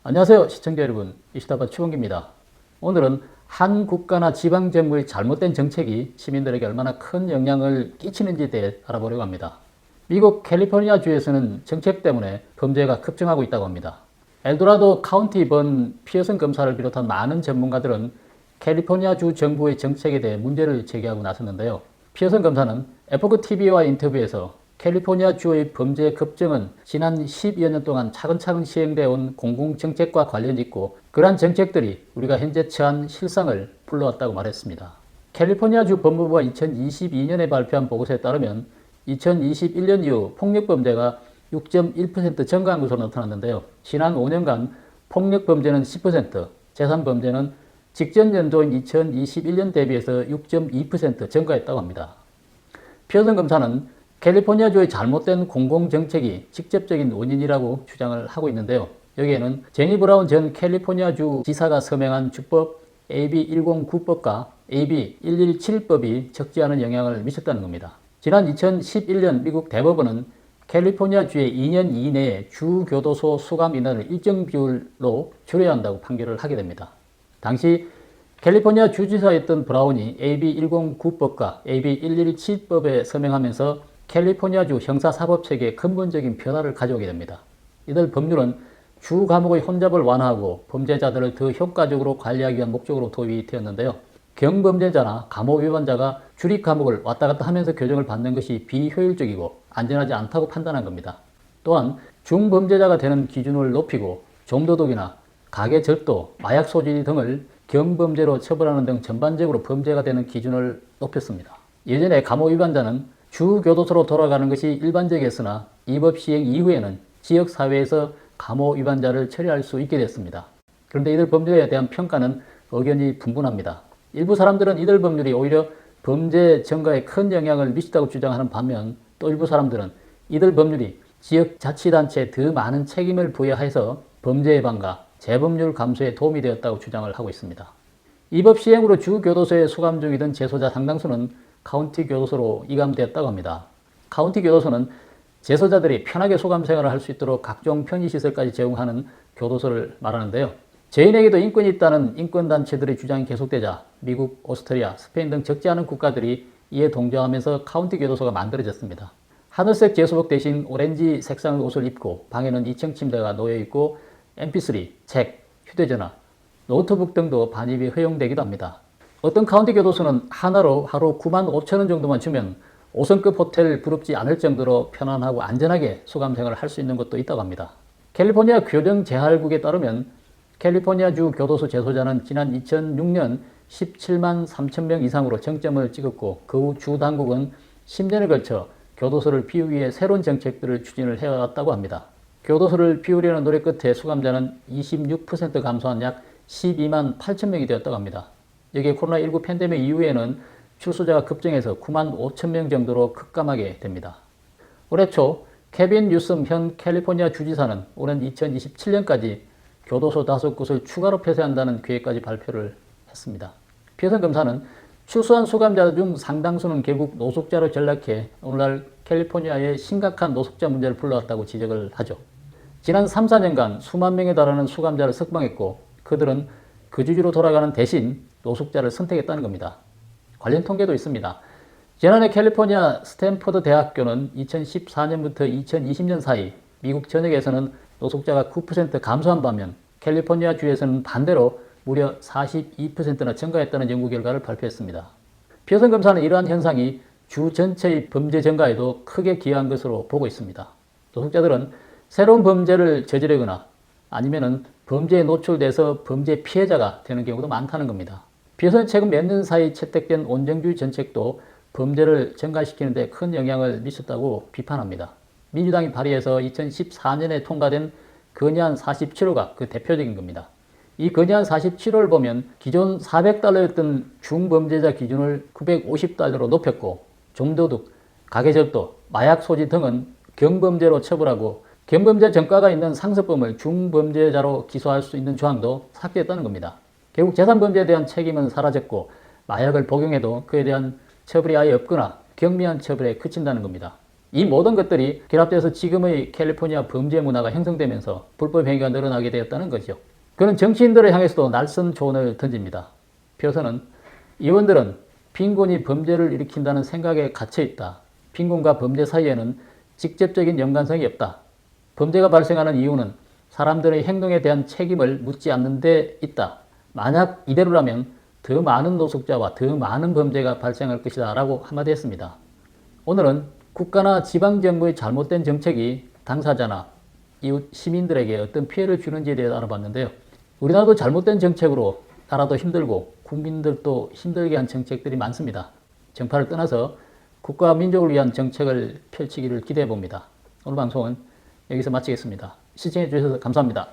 안녕하세요 시청자 여러분, 이시다바 추봉기입니다. 오늘은 한 국가나 지방정부의 잘못된 정책이 시민들에게 얼마나 큰 영향을 끼치는지에 대해 알아보려고 합니다. 미국 캘리포니아주에서는 정책 때문에 범죄가 급증하고 있다고 합니다. 엘도라도 카운티 번 피어슨 검사를 비롯한 많은 전문가들은 캘리포니아주 정부의 정책에 대해 문제를 제기하고 나섰는데요. 피어슨 검사는 에포크 TV와의 인터뷰에서 캘리포니아주의 범죄 급증은 지난 10여 년 동안 차근차근 시행되어 온 공공정책과 관련이 있고 그러한 정책들이 우리가 현재 처한 실상을 불러왔다고 말했습니다. 캘리포니아주 법무부가 2022년에 발표한 보고서에 따르면 2021년 이후 폭력범죄가 6.1% 증가한 것으로 나타났는데요. 지난 5년간 폭력범죄는 10%, 재산범죄는 직전 연도인 2021년 대비해서 6.2% 증가했다고 합니다. 피어슨 검사는 캘리포니아주의 잘못된 공공정책이 직접적인 원인이라고 주장을 하고 있는데요. 여기에는 제니 브라운 전 캘리포니아주 지사가 서명한 주법 AB 109법과 AB 117법이 적지 않은 영향을 미쳤다는 겁니다. 지난 2011년 미국 대법원은 캘리포니아주의 2년 이내에 주 교도소 수감 인원을 일정 비율로 줄여야 한다고 판결을 하게 됩니다. 당시 캘리포니아 주지사였던 브라운이 AB 109법과 AB 117법에 서명하면서 캘리포니아주 형사사법체계에 근본적인 변화를 가져오게 됩니다. 이들 법률은 주 감옥의 혼잡을 완화하고 범죄자들을 더 효과적으로 관리하기 위한 목적으로 도입이 되었는데요. 경범죄자나 감옥 위반자가 주립 감옥을 왔다 갔다 하면서 교정을 받는 것이 비효율적이고 안전하지 않다고 판단한 겁니다. 또한 중범죄자가 되는 기준을 높이고 좀도둑이나 가계절도, 마약 소지 등을 경범죄로 처벌하는 등 전반적으로 범죄가 되는 기준을 높였습니다. 예전에 감옥 위반자는 주교도소로 돌아가는 것이 일반적이었으나 이 법 시행 이후에는 지역사회에서 감옥 위반자를 처리할 수 있게 됐습니다. 그런데 이들 법률에 대한 평가는 의견이 분분합니다. 일부 사람들은 이들 법률이 오히려 범죄 증가에 큰 영향을 미쳤다고 주장하는 반면 또 일부 사람들은 이들 법률이 지역자치단체에 더 많은 책임을 부여해서 범죄 예방과 재범률 감소에 도움이 되었다고 주장을 하고 있습니다. 이 법 시행으로 주교도소에 수감 중이던 재소자 상당수는 카운티 교도소로 이감되었다고 합니다. 카운티 교도소는 재소자들이 편하게 수감 생활을 할 수 있도록 각종 편의시설까지 제공하는 교도소를 말하는데요. 죄인에게도 인권이 있다는 인권단체들의 주장이 계속되자 미국, 오스트리아, 스페인 등 적지 않은 국가들이 이에 동조하면서 카운티 교도소가 만들어졌습니다. 하늘색 제수복 대신 오렌지 색상의 옷을 입고 방에는 2층 침대가 놓여있고 mp3, 책, 휴대전화, 노트북 등도 반입이 허용되기도 합니다. 어떤 카운티 교도소는 하나로 하루 9만 5천 원 정도만 주면 5성급 호텔 부럽지 않을 정도로 편안하고 안전하게 수감 생활을 할 수 있는 곳도 있다고 합니다. 캘리포니아 교정재활국에 따르면 캘리포니아주 교도소 재소자는 지난 2006년 17만 3천 명 이상으로 정점을 찍었고 그 후 주 당국은 10년을 걸쳐 교도소를 비우기 위해 새로운 정책들을 추진을 해왔다고 합니다. 교도소를 비우려는 노력 끝에 수감자는 26% 감소한 약 12만 8천 명이 되었다고 합니다. 여기에 코로나19 팬데믹 이후에는 출소자가 급증해서 9만 5천 명 정도로 급감하게 됩니다. 올해 초 케빈 뉴섬 현 캘리포니아 주지사는 오는 2027년까지 교도소 5곳을 추가로 폐쇄한다는 계획까지 발표를 했습니다. 피어슨 검사는 출소한 수감자 중 상당수는 결국 노숙자로 전락해 오늘날 캘리포니아의 심각한 노숙자 문제를 불러왔다고 지적을 하죠. 지난 3, 4년간 수만 명에 달하는 수감자를 석방했고 그들은 거주지로 돌아가는 대신 노숙자를 선택했다는 겁니다. 관련 통계도 있습니다. 지난해 캘리포니아 스탠퍼드 대학교는 2014년부터 2020년 사이 미국 전역에서는 노숙자가 9% 감소한 반면 캘리포니아 주에서는 반대로 무려 42%나 증가했다는 연구 결과를 발표했습니다. 피어슨 검사는 이러한 현상이 주 전체의 범죄 증가에도 크게 기여한 것으로 보고 있습니다. 노숙자들은 새로운 범죄를 저지르거나 아니면은 범죄에 노출돼서 범죄 피해자가 되는 경우도 많다는 겁니다. 피어슨은 최근 몇 년 사이 채택된 온정주의 정책도 범죄를 증가시키는 데 큰 영향을 미쳤다고 비판합니다. 민주당이 발의해서 2014년에 통과된 건의안 47호가 그 대표적인 겁니다. 이 건의안 47호를 보면 기존 400달러였던 중범죄자 기준을 950달러로 높였고 좀도둑, 가계절도, 마약 소지 등은 경범죄로 처벌하고 경범죄 전과가 있는 상습범을 중범죄자로 기소할 수 있는 조항도 삭제했다는 겁니다. 결국 재산범죄에 대한 책임은 사라졌고 마약을 복용해도 그에 대한 처벌이 아예 없거나 경미한 처벌에 그친다는 겁니다. 이 모든 것들이 결합돼서 지금의 캘리포니아 범죄 문화가 형성되면서 불법 행위가 늘어나게 되었다는 거죠. 그는 정치인들을 향해서도 날선 조언을 던집니다. 표선은 의원들은 빈곤이 범죄를 일으킨다는 생각에 갇혀 있다. 빈곤과 범죄 사이에는 직접적인 연관성이 없다. 범죄가 발생하는 이유는 사람들의 행동에 대한 책임을 묻지 않는 데 있다. 만약 이대로라면 더 많은 노숙자와 더 많은 범죄가 발생할 것이다 라고 한마디 했습니다. 오늘은 국가나 지방정부의 잘못된 정책이 당사자나 이웃 시민들에게 어떤 피해를 주는지에 대해 알아봤는데요. 우리나라도 잘못된 정책으로 나라도 힘들고 국민들도 힘들게 한 정책들이 많습니다. 정파를 떠나서 국가와 민족을 위한 정책을 펼치기를 기대해 봅니다. 오늘 방송은 여기서 마치겠습니다. 시청해 주셔서 감사합니다.